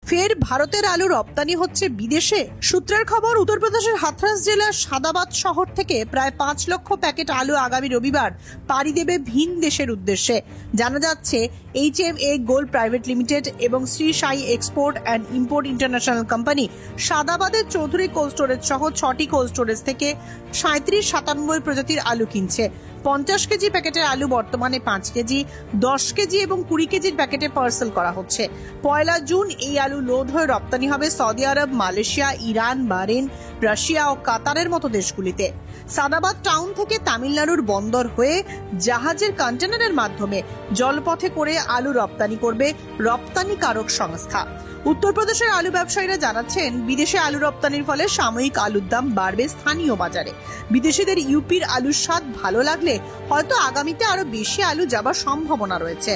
ফের ভারতের আলু রপ্তানি হচ্ছে বিদেশে। সূত্রের খবর, উত্তরপ্রদেশের হাথরাস জেলার সাদাবাদ শহর থেকে প্রায় 5 লক্ষ প্যাকেট আলু আগামী রবিবার পাড়ি দেবে ভিন দেশের উদ্দেশ্যে। জানা যাচ্ছে HMA গোল্ড প্রাইভেট লিমিটেড এবং Shri Sai export and import international company সাদাবাদের চৌধুরী কোল্ড স্টোরেজ সহ 6টি কোল্ড স্টোরেজ থেকে 37-97 প্রজাতির আলু কিনছে। 50 কেজি প্যাকেটের আলু বর্তমানে 5 কেজি, 10 কেজি এবং 20 কেজির প্যাকেটে পার্সেল করা হচ্ছে। 1 জুন এই আলু লোড হয়ে রপ্তানি হবে সৌদি আরব, মালয়েশিয়া, ইরান, বাহরেন, রাশিয়া ও কাতারের মতো দেশগুলিতে। সাদাবাদ টাউন থেকে তামিলনাড়ুর বন্দর হয়ে জাহাজের কন্টেনারের মাধ্যমে জলপথে করে আলু রপ্তানি করবে রপ্তানিকারক সংস্থা। উত্তরপ্রদেশের আলু ব্যবসায়ীরা জানাচ্ছেন, বিদেশে আলু রপ্তানির ফলে সাময়িক আলুর দাম বাড়বে স্থানীয় বাজারে। বিদেশিদের ইউপির আলুর স্বাদ ভালো লাগলে হয়তো আগামীতে আরো বেশি আলু যাবার সম্ভাবনা রয়েছে।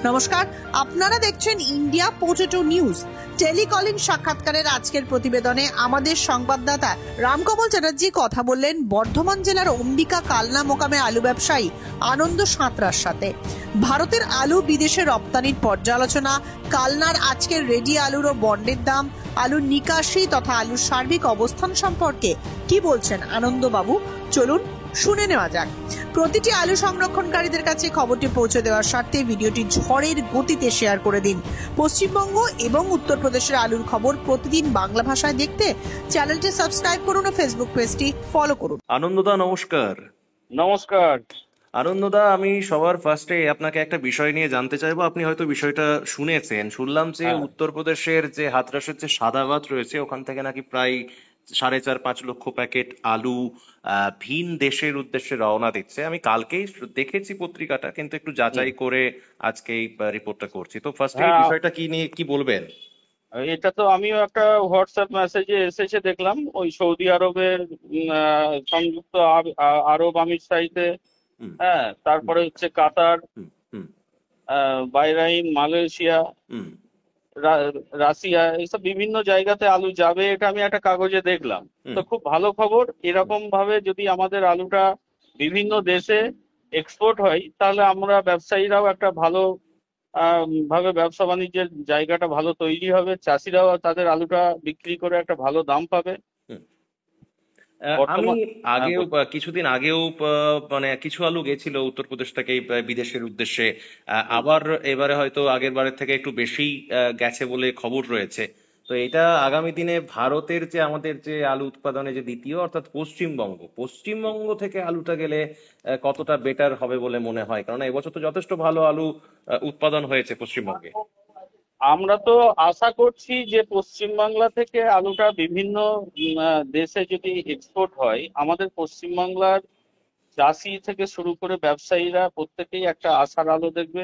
নমস্কার, আপনারা দেখছেন ইন্ডিয়া পোটেটো নিউজ। টেলিকলিং সাক্ষাৎকারের আজকের প্রতিবেদনে আমাদের সংবাদদাতা রামকমল চ্যাটার্জি কথা বললেন বর্ধমান জেলার অম্বিকা কালনা মোকামে আলু ব্যবসায়ী আনন্দ সাঁতরার সাথে। ভারতের আলু বিদেশে রপ্তানির পর্যালোচনা, কালনার আজকের রেডি আলুর ও বন্ডের দাম, আলুর নিকাশি তথা আলুর সার্বিক অবস্থান সম্পর্কে কি বলছেন আনন্দবাবু, চলুন শুনে নেওয়া যাক। প্রতিটি আলু সংরক্ষণকারীদের কাছে খবরটি পৌঁছে দেওয়ার স্বার্থে ভিডিওটি ঝড়ের গতিতে শেয়ার করে দিন। পশ্চিমবঙ্গ এবং উত্তরপ্রদেশের আলুর খবর প্রতিদিন বাংলা ভাষায় দেখতে চ্যানেলটি সাবস্ক্রাইব করুন ও ফেসবুক পেজটি ফলো করুন। আনন্দদা নমস্কার। নমস্কার। আনন্দদা, আমি সবার ফার্স্টে আপনাকে একটা বিষয় নিয়ে জানতে চাইবো। আপনি হয়তো বিষয়টা শুনলাম যে উত্তরপ্রদেশের যে হাথরাসের যে সাদাবাদ রয়েছে, ওখান থেকে নাকি প্রায় 4.5-5 লক্ষ প্যাকেট আলু ভিন দেশের উদ্দেশ্যে রওনা দিচ্ছে। আমি কালকেই দেখেছি পত্রিকাটা, কিন্তু একটু যাচাই করে আজকে এই রিপোর্টটা করছি। তো ফার্স্টে এই বিষয়টা কি নিয়ে কি বলবেন? এটা তো আমিও একটা হোয়াটসঅ্যাপ মেসেজে এসেছে দেখলাম, ওই সৌদি আরবের সংযুক্ত আরব আমিরশাহিতে, হুম, হ্যাঁ, তারপরে হচ্ছে কাতার, হুম, হুম, বাহরাইন, মালয়েশিয়া, হুম, রাশিয়া, এইসব বিভিন্ন জায়গাতে আলু যাবে, এটা আমি একটা কাগজে দেখলাম। হুম। তো খুব ভালো খবর। এরকম ভাবে যদি আমাদের আলুটা বিভিন্ন দেশে এক্সপোর্ট হয়, তাহলে আমরা ব্যবসায়ীরাও একটা ভালো ভাবে ব্যবসা বাণিজ্যের জায়গাটা ভালো তৈরি হবে, চাষিরাও তাদের আলুটা বিক্রি করে একটা ভালো দাম পাবে। হুম। আমি বর্তমান আগেও কিছুদিন আগেও মানে কিছু আলু গেছিল উত্তরপ্রদেশ থেকে বিদেশের উদ্দেশ্যে। আবার এবারে হয়তো আগের বারের থেকে একটু বেশি গেছে বলে খবর রয়েছে। তো এটা আগামী দিনে ভারতের যে আমাদের যে আলু উৎপাদনে যে দ্বিতীয়, অর্থাৎ পশ্চিমবঙ্গ থেকে আলুটা গেলে কতটা বেটার হবে বলে মনে হয়? কারণ এবছর তো যথেষ্ট ভালো আলু উৎপাদন হয়েছে পশ্চিমবঙ্গে। আমরা তো আশা করছি যে পশ্চিমবাংলা থেকে আলুটা বিভিন্ন দেশে যদি এক্সপোর্ট হয়, আমাদের পশ্চিমবাংলার চাষি থেকে শুরু করে ব্যবসায়ীরা প্রত্যেকেই একটা আশার আলো দেখবে,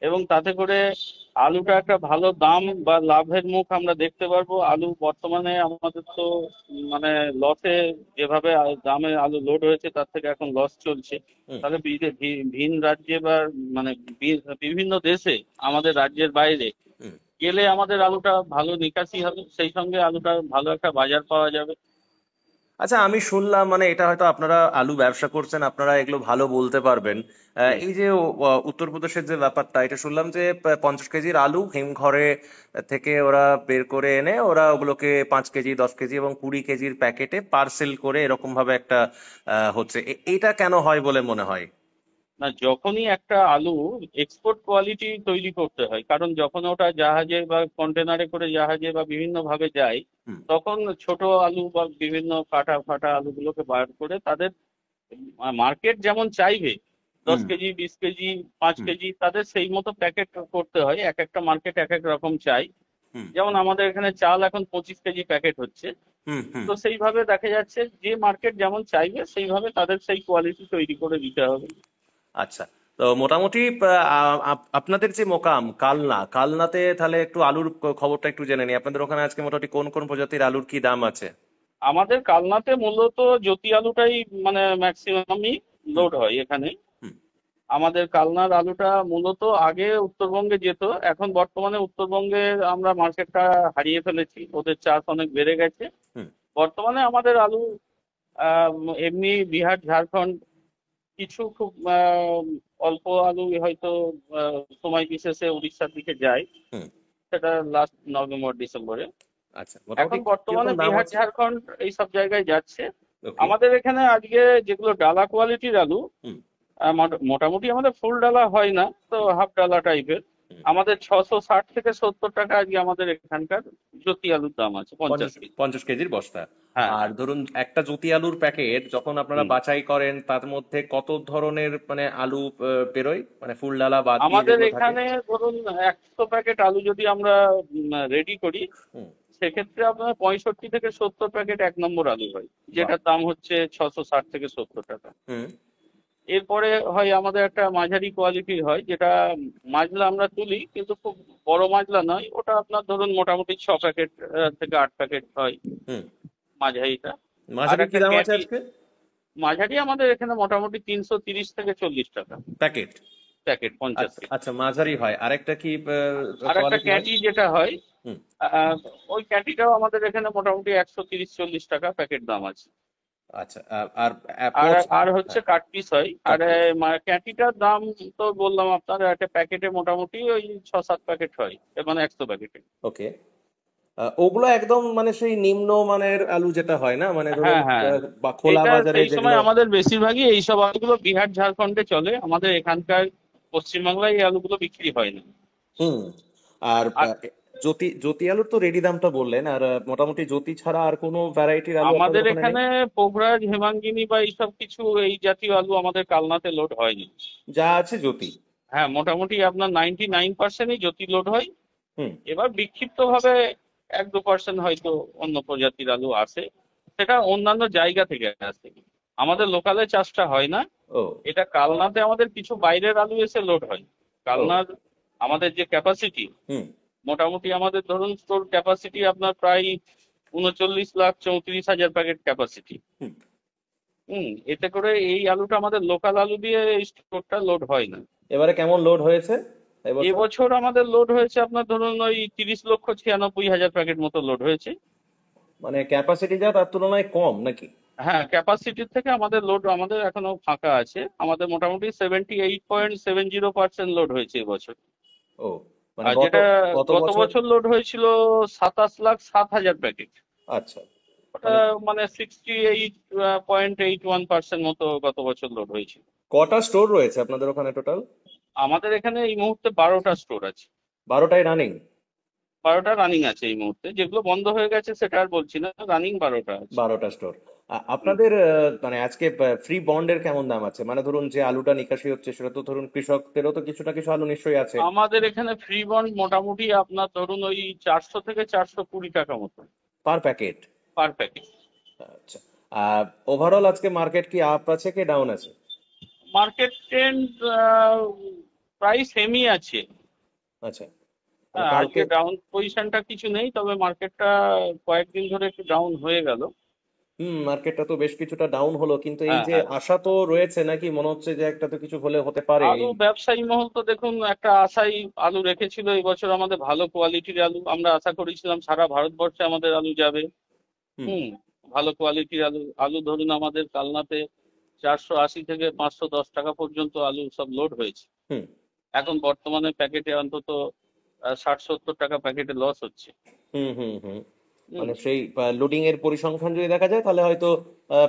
এবং তাতে করে আলুটা একটা ভালো দাম বা লাভের মুখ আমরা দেখতে পারবো। আলু বর্তমানে আমাদের তো মানে লসে, যেভাবে দামে আলু লোড হয়েছে তার থেকে এখন লস চলছে। হুম, তাহলে ভিন রাজ্যে বা মানে বিভিন্ন দেশে, আমাদের রাজ্যের বাইরে হুম। গেলে আমাদের আলুটা ভালো নিকাশি হবে, সেই সঙ্গে আলুটা ভালো একটা বাজার পাওয়া যাবে। আচ্ছা, আমি শুনলাম, মানে এটা হয়তো আপনারা আলু ব্যবসা করছেন, আপনারা এগুলো ভালো বলতে পারবেন। এই যে উত্তরপ্রদেশের যে ব্যাপারটা, এটা শুনলাম যে 50 কেজির আলু হিমঘরে থেকে ওরা বের করে এনে ওরা ওগুলোকে 5 কেজি, 10 কেজি এবং 20 কেজির প্যাকেটে পার্সেল করে এরকম ভাবে একটা হচ্ছে। এটা কেন হয় বলে মনে হয়? না, যখনই একটা আলু এক্সপোর্ট কোয়ালিটি তৈরি করতে হয়, কারণ যখন ওটা জাহাজে বা কন্টেনারে করে জাহাজে বা বিভিন্ন ভাবে যায়, হুম, তখন ছোট আলু বা বিভিন্ন কাটা ফাটা আলুগুলোকে বার করে তাদের মার্কেট যেমন চাইবে, দশ হুম, কেজি 20 কেজি 5 হুম, কেজি তাদের সেই মতো প্যাকেট করতে হয়। এক একটা মার্কেট এক এক রকম চাই। হুম, যেমন আমাদের এখানে চাল এখন 25 কেজি প্যাকেট হচ্ছে। হুম, হুম। তো সেইভাবে দেখা যাচ্ছে যে মার্কেট যেমন চাইবে সেইভাবে তাদের সেই কোয়ালিটি তৈরি করে দিতে হবে। আচ্ছা, তো মোটামুটি আপনাদের যে মোকাম কালনাতে তাহলে একটু আলুর খবরটা একটু জেনে নিই। আপনাদের ওখানে আজকে মোটামুটি কোন কোন প্রজাতির আলুর কি দাম আছে? আমাদের কালনাতে মূলত জ্যোতি আলুটাই মানে ম্যাক্সিমামই হুম, লোড হয় এখানে। হুম, আমাদের কালনার আলুটা মূলত আগে উত্তরবঙ্গে যেত, এখন বর্তমানে উত্তরবঙ্গে আমরা মার্কেটটা হারিয়ে ফেলেছি, ওদের চাষ অনেক বেড়ে গেছে। হুম। বর্তমানে আমাদের আলু আহ, এমনি বিহার, ঝাড়খণ্ড, কিছু খুব অল্প আলু হয়তো সময় বিশেষে উড়িষ্যার দিকে যায়। হুম। সেটা লাস্ট নভেম্বর ডিসেম্বরে। আচ্ছা, মোটামুটি এখন বর্তমানে কিরকম দাম বিহার আছে? ঝাড়খণ্ড এই সব জায়গায় যাচ্ছে। ওকে। আমাদের এখানে আজকে যেগুলো ডালা কোয়ালিটির আলু, হুম। মোটামুটি আমাদের ফুল ডালা হয় না, তো হাফ ডালা টাইপের, হুম। আমাদের 660 থেকে 70 টাকা আজকে আমাদের এখানকার জ্যোতি আলুর দাম আছে, 50 50 কেজি। 50 কেজির বস্তা। হ্যাঁ, আর ধরুন একটা জ্যোতি আলুর প্যাকেট যখন আপনারা হুম। বাছাই করেন তার মধ্যে কত ধরনের মানে আলু বেরোয়, মানে ফুল ডালা বাদ দিয়ে আমাদের যেগুলো থাকে? এখানে ধরুন 100 প্যাকেট আলু যদি আমরা রেডি করি, হুম। সেক্ষেত্রে আপনার 65 থেকে 70 প্যাকেট 1 নম্বর আলু হয়, বাহ। যেটার দাম হচ্ছে 660 থেকে 70 টাকা। হুম। এরপরে হয় আমাদের একটা মাঝারি কোয়ালিটির হয়, যেটা মাজলা আমরা তুলি, কিন্তু খুব বড় মাজলা নয়, ওটা আপনার ধরুন মোটামুটি 6 প্যাকেট থেকে 8 প্যাকেট হয় হুম। মাঝারিটা। আর মাঝারি কি একটা দাম আছে ক্যাটি, আজকে? মাঝারি আমাদের এখানে মোটামুটি 330 থেকে 40 টাকা প্যাকেট? প্যাকেট, 50 আচ্ছা কেজি। আচ্ছা, মাঝারি হয়। আরেকটা কি আর একটা কোয়ালিটি হয়? ক্যাটি যেটা হয়, হুম। আহ, ওই ক্যাটিটাও আমাদের এখানে মোটামুটি 130-40 টাকা প্যাকেট দাম আছে। আচ্ছা, আর আর পোচ? আর হচ্ছে হ্যাঁ, কাট পিস হয়। আর কাট পিস। ক্যাটিটার দাম তো বললাম আপনার, একটা প্যাকেটে মোটামুটি ওই 6-7 প্যাকেট হয়, এর মানে 100 প্যাকেটে। ওকে। ওগুলো একদম মানে সেই নিম্ন মানের আলু যেটা হয় না, মানে ধরুন হ্যাঁ, হ্যাঁ। বা খোলা এটা বাজারে সেই যেগুলো। সময় আমাদের বেশিরভাগই এইসব আলুগুলো বিহার ঝাড়খণ্ডে চলে, আমাদের এখানকার পশ্চিমবাংলায় এই আলুগুলো বিক্রি হয় না। হুম। আর আর জ্যোতি জ্যোতি আলুর তো রেডি দামটা বললেন, আর মোটামুটি জ্যোতি ছাড়া আর কোনো ভ্যারাইটির আলু আমাদের আপনাদের ওখানে নেই? এখানে পোগরাজ, হেমাঙ্গিনী বা এইসব কিছু এই জাতীয় আলু আমাদের কালনাতে লোড হয়নি। যা আছে জ্যোতি? হ্যাঁ, মোটামুটি আপনার 99%ই জ্যোতি লোড হয়। হুম। এবার বিক্ষিপ্ত ভাবে 1-2% হয়তো অন্য প্রজাতির আলু আসে, সেটা অন্যান্য জায়গা থেকে আসে, আমাদের লোকালে চাষটা হয় না। ও। এটা কালনাতে আমাদের কিছু বাইরের আলু এসে লোড হয়। ও। কালনার আমাদের যে ক্যাপাসিটি, হুম। মোটামুটি আমাদের ধরুন স্টোর ক্যাপাসিটি আপনার প্রায় 39,34,000 প্যাকেট ক্যাপাসিটি। হুম। এতে করে এই আলুটা আমাদের লোকাল আলু দিয়ে এই স্টোরটা লোড হয় না। এবারে কেমন লোড হয়েছে এবছর? এবছর আমাদের লোড হয়েছে আপনার ধরুন ওই 30,96,000 প্যাকেট মতো লোড হয়েছে। মানে ক্যাপাসিটি যা তার তুলনায় কম নাকি? হ্যাঁ, ক্যাপাসিটির থেকে আমাদের লোড আমাদের এখনো ফাঁকা আছে, আমাদের মোটামুটি 78.70% লোড হয়েছে এবছর। ও, মানে আর গত যেটা গত গত বছর। বছর লোড হয়েছিল 27,07,000 প্যাকেট, আচ্ছা। ওটা মানে মানে 68.81% মতো গত বছর লোড হয়েছিল। কটা স্টোর রয়েছে আপনাদের ওখানে টোটাল? আমাদের এখানে এই মুহূর্তে 12টা স্টোর আছে। 12টাই রানিং? 12টা রানিং আছে এই মুহূর্তে, যেগুলো বন্ধ হয়ে গেছে সেটা আর বলছি না, রানিং 12টা আছে। 12টা স্টোর। হুম। আপনাদের মানে আজকে ফ্রি বন্ডের কেমন দাম আছে? মানে ধরুন যে আলুটা নিকাশি হচ্ছে সেটা তো ধরুন কৃষকদেরও তো কিছু না কিছু আলু নিশ্চয়ই আছে। আমাদের এখানে ফ্রি বন্ড মোটামুটি আপনার ধরুন ওই 400 থেকে 420 টাকা মতো পার প্যাকেট? Per packet. আচ্ছা। আর ওভারঅল আজকে মার্কেট কি আপ আছে কি ডাউন আছে? মার্কেট ট্রেন্ড প্রায় সেমই আছে। আচ্ছা। মানে হ্যাঁ, আজকে কালকে। ডাউন পজিশনটা কিছু নেই, তবে মার্কেটটা কয়েকদিন ধরে একটু ডাউন হয়ে গেল। মার্কেটটা তো বেশ কিছুটা ডাউন হলো, কিন্তু এই হ্যাঁ, যে হ্যাঁ। আশা তো রয়েছে নাকি, মনে হচ্ছে যে একটা তো কিছু হলে হতে পারে আলু এই। ব্যবসায়ী মহল তো দেখুন একটা আশাই আলু রেখেছিল, এবছর আমাদের ভালো কোয়ালিটির আলু, আমরা আশা করেছিলাম সারা ভারতবর্ষে আমাদের আলু যাবে। হুম। হুম। ভালো কোয়ালিটির আলু, আলু ধরুন আমাদের কালনাতে 480 থেকে 510 টাকা পর্যন্ত আলু সব লোড হয়েছে। হুম। এখন বর্তমানে প্যাকেটে অন্তত 60-70 টাকা প্যাকেটে লস হচ্ছে। হুম। হুম। হুম। হুম। মানে সেই লোডিং এর পরিসংখ্যান যদি দেখা যায় তাহলে হয়তো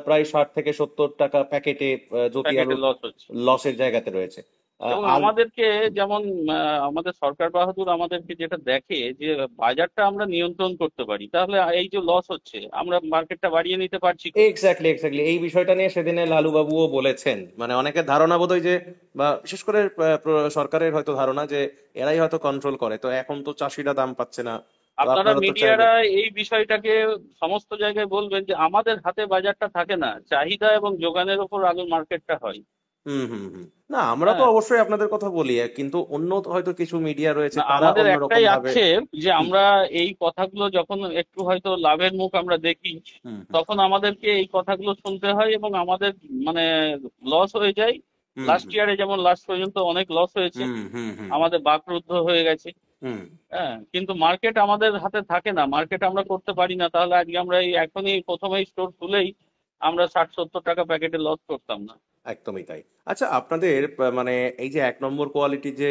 প্রায় 60 থেকে 70 টাকা প্যাকেটে জ্যোতি প্যাকেটে আলুর লস হচ্ছে। লসের জায়গাতে রয়েছে। এবং আল। আমাদেরকে যেমন আমাদের সরকার বাহাদুর আমাদেরকে যেটা দেখে যে বাজারটা আমরা নিয়ন্ত্রণ করতে পারি, তাহলে এই যে লস হচ্ছে আমরা মার্কেটটা বাড়িয়ে নিতে পারছি কোথায়? এক্স্যাক্টলি এক্স্যাক্টলি, এই বিষয়টা নিয়ে সেদিনে লালু বাবুও বলেছেন, মানে অনেকের ধারণা বোধহয় যে, বা বিশেষ করে সরকারের হয়তো ধারণা যে এরাই হয়তো কন্ট্রোল করে, তো এখন তো চাষিরা দাম পাচ্ছে না, তো আপনারা আপনারা তো চাইলে। মিডিয়ারা এই বিষয়টাকে সমস্ত জায়গায় বলবেন যে আমাদের হাতে বাজারটা থাকে না, চাহিদা এবং যোগানের উপর আলুর মার্কেটটা হয়। হুম। হুম। হুম। না, আমরা তো হ্যাঁ। অবশ্যই আপনাদের কথা বলি, কিন্তু অন্য হয়তো কিছু মিডিয়া রয়েছে না, তারা আমাদের অন্যরকম একটাই ভাবে। আক্ষেপ যে হুম। আমরা এই কথাগুলো যখন একটু হয়তো লাভের মুখ আমরা দেখি, হুম। হুম। তখন আমাদেরকে এই কথাগুলো শুনতে হয় এবং আমাদের মানে লস হয়ে যায়। হুম। লাস্ট ইয়ারে যেমন লাস্ট পর্যন্ত অনেক লস হয়েছে, হুম। হুম। হুম। আমাদের বাকরুদ্ধ হয়ে গেছে। হুম। হ্যাঁ, কিন্তু মার্কেট আমাদের হাতে থাকে না, মার্কেট আমরা করতে পারি না, তাহলে আজকে আমরা এই এখনই প্রথমেই স্টোর খুলেই আমরা 60-70 টাকা প্যাকেটে লস করতাম না। একদমই তাই। আচ্ছা, আপনাদের মানে এই যে 1 নম্বর কোয়ালিটির যে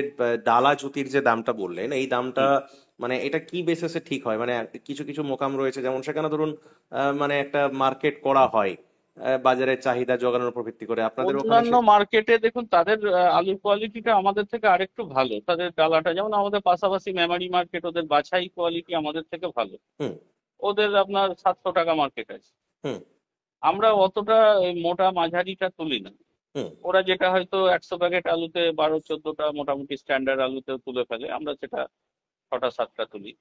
ডালা জুতির যে দামটা বললেন, এই দামটা হুম। মানে এটা কি বেসিসে ঠিক হয়? মানে কিছু কিছু মোকাম রয়েছে যেমন সেখানে ধরুন মানে একটা মার্কেট করা হয় বাজারের চাহিদা যোগানোর উপর ভিত্তি করে, আপনাদের ওখানে অন্যান্য মার্কেটে দেখুন তাদের আলুর কোয়ালিটিটা আমাদের থেকে আরেকটু ভালো, তাদের ডালাটা যেমন আমাদের পাশাপাশি মেমারি মার্কেট, ওদের বাছাই কোয়ালিটি আমাদের থেকে ভালো। হুম ওদের আপনার 700 টাকা মার্কেট আছে, হুম আমরা অতটা এই মোটা মাঝারিটা তুলি না। হুম ওরা যেটা হয়তো 100 প্যাকেট আলুতে 12-14টা মোটামুটি স্ট্যান্ডার্ড আলুতে তুলে ফেলে, আমরা সেটা 6টা-7টা তুলি,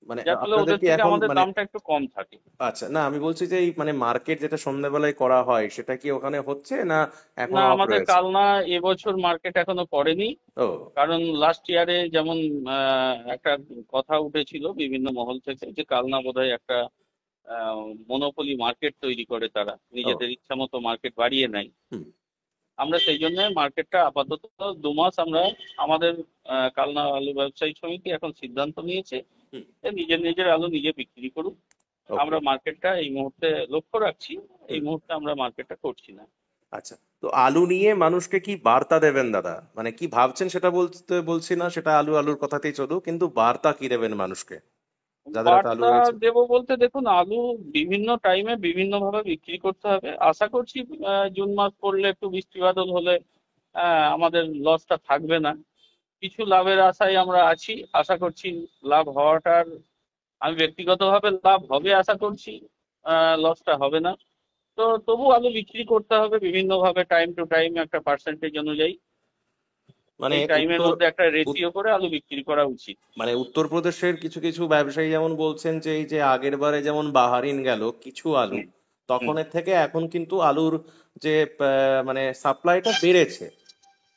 মানে যার ফলে আপনাদের ওদের কি থেকে এখন আমাদের মানে দামটা একটু কম থাকে। আচ্ছা, না আমি বলছি যে এই মানে মার্কেট যেটা সন্ধ্যাবেলায় করা হয় সেটা কি ওখানে হচ্ছে না না, এখনো অফ আমাদের রয়েছে? কালনা এবছর মার্কেট এখনো করেনি। ও কারণ লাস্ট ইয়ারে যেমন একটা কথা উঠেছিল বিভিন্ন মহল থেকে যে কালনা বোধহয় একটা মনোপলি মার্কেট তৈরি করে, তারা ও নিজেদের ইচ্ছা মতো মার্কেট বাড়িয়ে নেয়। হুম আমরা সেই জন্য মার্কেটটা আপাতত 2 মাস আমরা আমাদের কালনা আলু ব্যবসায়ী সমিতি এখন সিদ্ধান্ত নিয়েছে হুম যে নিজের নিজের আলু নিজে বিক্রি করুক। ওকে আমরা মার্কেটটা এই মুহূর্তে লক্ষ্য রাখছি, এই হুম মুহূর্তে আমরা মার্কেটটা করছি না। আচ্ছা, তো আলু নিয়ে মানুষকে কি বার্তা দেবেন দাদা? মানে কি ভাবছেন সেটা বলছি না, সেটা আলু আলুর কথাতেই চলুক, কিন্তু বার্তা কি দেবেন মানুষকে যাদের হাতে আলু বার্তা রয়েছে? দেবো বলতে দেখুন, আলু বিভিন্ন টাইমে বিভিন্ন ভাবে বিক্রি করতে হবে। আশা করছি জুন মাস পড়লে একটু বৃষ্টি বাদল হলে আমাদের লসটা থাকবে না। কিছু লাভের আশায় আমরা আছি, আশা করছি লাভ হওয়াটার, আমি ব্যক্তিগতভাবে লাভ হবে আশা করছি, লসটা হবে না। তো তবু আলু বিক্রি করতে হবে বিভিন্ন ভাবে, টাইম টু টাইম একটা পার্সেন্টেজ অনুযায়ী মানে এই টাইমের উত্তর মধ্যে একটা উত- রেশিও করে আলু বিক্রি করা উচিত। মানে উত্তরপ্রদেশের কিছু কিছু ব্যবসায়ী যেমন বলছেন যে এই যে আগের বারে যেমন বাহারিন গেল কিছু আলু, হুম হুম তখনের থেকে এখন কিন্তু আলুর যে মানে সাপ্লাইটা বেড়েছে,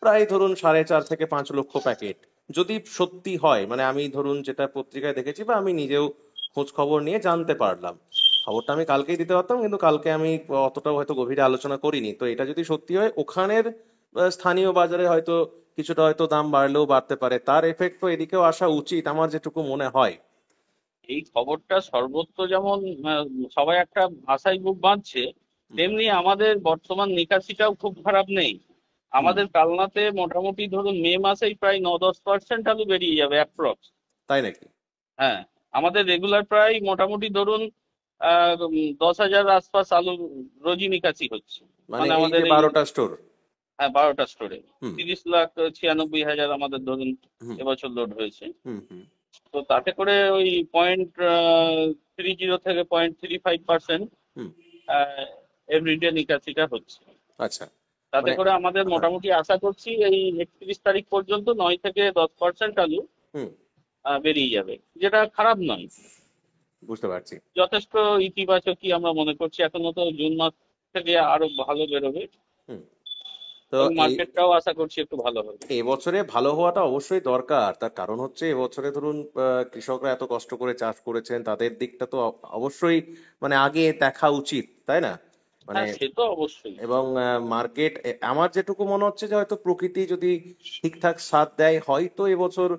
প্রায় ধরুন 4.5 থেকে 5 লক্ষ প্যাকেট। যদি সত্যি হয়, মানে আমি ধরুন যেটা পত্রিকায় দেখেছি বা আমি নিজেও খোঁজ খবর নিয়ে জানতে পারলাম, খবরটা আমি কালকেই দিতে পারতাম কিন্তু কালকে আমি অতটাও হয়তো গভীরে আলোচনা করিনি, তো এটা যদি সত্যি হয় ওখানের স্থানীয় বাজারে হয়তো কিছুটা হয়তো দাম বাড়লেও বাড়তে পারে, তার এফেক্ট তো এদিকেও আসা উচিত আমার যেটুকু মনে হয়। এই খবরটা সর্বত্র যেমন আহ, সবাই একটা আশায় বুক বাঁধছে, হুম তেমনি আমাদের বর্তমান নিকাশিটাও খুব খারাপ নেই। হুম আমাদের কালনাতে মোটামুটি ধরুন মে মাসেই প্রায় 9-10% আলু বেরিয়ে যাবে অ্যাপ্রক্স। তাই নাকি? হ্যাঁ, আমাদের রেগুলার প্রায় মোটামুটি ধরুন 10,000 আশপাশ আলু রোজই নিকাশি হচ্ছে। মানে মানে এই আমাদের যে এই 12টা স্টোর? 12টা স্টোরে হুম 30,96,500 আমাদের ধরুন হুম এবছর লোড হয়েছে। হুম হুম তো তাতে করে ওই 0.30 থেকে 0.35% হুম এভরিডে নিকাশিটা হচ্ছে। আচ্ছা, তাতে মানে করে আমাদের হ্যাঁ মোটামুটি আশা করছি এই 31 তারিখ পর্যন্ত 9 থেকে 10% আলু হুম বেরিয়ে যাবে, যেটা খারাপ নয়, বুঝতে পারছি। যথেষ্ট ইতিবাচকই আমরা মনে করছি। এখনো তো জুন মাস থেকে আরো ভালো বেরোবে হুম তো এবং এই মার্কেটটাও আশা করছি একটু ভালো হবে। এবছরে ভালো হওয়াটা অবশ্যই দরকার, তার কারণ হচ্ছে এবছরে ধরুন কৃষকরা এত কষ্ট করে চাষ করেছেন, তাদের দিকটা তো অবশ্যই মানে আগে দেখা উচিত, তাই না? মানে হ্যাঁ, সে তো অবশ্যই। এবং মার্কেট, আমার যেটুকু মনে হচ্ছে যে হয়তো প্রকৃতি যদি ঠিকঠাক সাথ দেয় হয়তো এবছর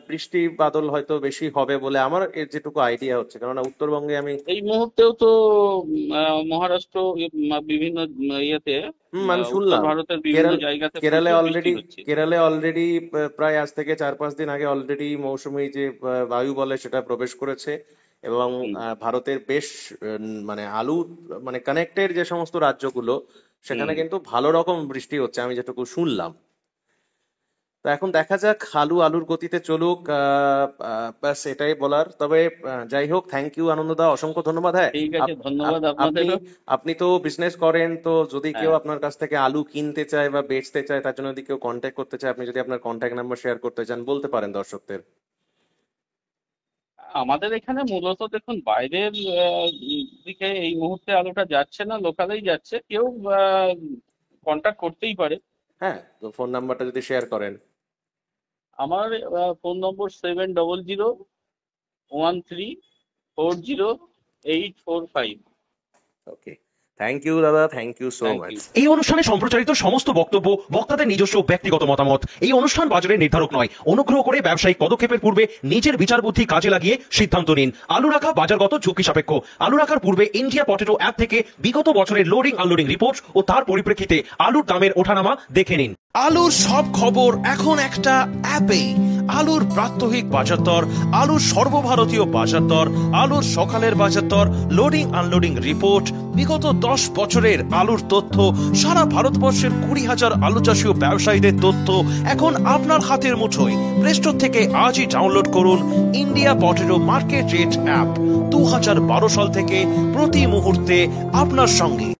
বৃষ্টি বাদল হয়তো বেশি হবে বলে আমার এর যেটুকু আইডিয়া হচ্ছে, কেননা উত্তরবঙ্গে আমি এই মুহূর্তেও তো মহারাষ্ট্র বিভিন্ন ইয়েতে আমি উত্তর শুনলাম ভারতের বিভিন্ন কেরল জায়গাতে কেরালে প্রচুর বৃষ্টি অলরেডি হচ্ছে। কেরালে অলরেডি প্রায় আজ থেকে 4-5 দিন আগে অলরেডি মৌসুমী যে বায়ু বলে সেটা প্রবেশ করেছে, এবং হুম ভারতের বেশ মানে আলু মানে কানেক্টেড যে সমস্ত রাজ্যগুলো সেখানে হুম কিন্তু ভালো রকম বৃষ্টি হচ্ছে আমি যেটুকু শুনলাম। তো এখন দেখা যাক আলু আলুর গতিতে চলুক, ব্যাস এটাই বলার। তবে যাই হোক, থ্যাংক ইউ আনন্দদা, অসংখ্য ধন্যবাদ। হ্যাঁ, ঠিক আছে, ধন্যবাদ আপনি আপনাদেরও। আপনি তো বিজনেস করেন, তো যদি কেউ হ্যাঁ, আপনার কাছ থেকে আলু কিনতে চায় বা বেচতে চায় তার জন্য যদি কেউ কন্ট্যাক্ট করতে চায়, আপনি যদি আপনার কন্ট্যাক্ট নাম্বার শেয়ার করতে চান বলতে পারেন দর্শকদের। আমাদের এখানে মূলত দেখুন বাইরের দিকে এই মুহূর্তে আলুটা যাচ্ছে না, লোকালেই যাচ্ছে। কেউ কন্ট্যাক্ট করতেই পারে। হ্যাঁ, তো ফোন নাম্বারটা যদি শেয়ার করেন। আমার phone number 7000134085। Okay, thank you দাদা, thank you so thank much. You. এই অনুষ্ঠানে সম্প্রচারিত সমস্ত বক্তব্য বক্তাদের নিজস্ব ব্যক্তিগত মতামত। এই অনুষ্ঠান বাজারের নির্ধারক নয়। অনুগ্রহ করে ব্যবসায়িক পদক্ষেপের পূর্বে নিজের বিচার বুদ্ধি কাজে লাগিয়ে সিদ্ধান্ত নিন। আলু রাখা বাজারগত ঝুঁকি সাপেক্ষ। আলু রাখার পূর্বে ইন্ডিয়া পটেটো অ্যাপ থেকে বিগত বছরের লোডিং আনলোডিং রিপোর্ট ও তার পরিপ্রেক্ষিতে আলুর দামের ওঠানামা দেখে নিন। আলুর সব খবর এখন একটা অ্যাপে। আলুর প্রাত্যহিক বাজার দর, আলুর সর্বভারতীয় বাজার দর, আলুর সকালের বাজার দর, লোডিং আনলোডিং রিপোর্ট, বিগত 10 বছরের আলুর তথ্য, সারা ভারতবর্ষের 20,000 আলু চাষী ও ব্যবসায়ীদের তথ্য এখন আপনার হাতের মুঠোয়। প্লে স্টোর থেকে আজই ডাউনলোড করুন India potato market rate app. 2012 সাল থেকে প্রতি মুহূর্তে আপনার সঙ্গে।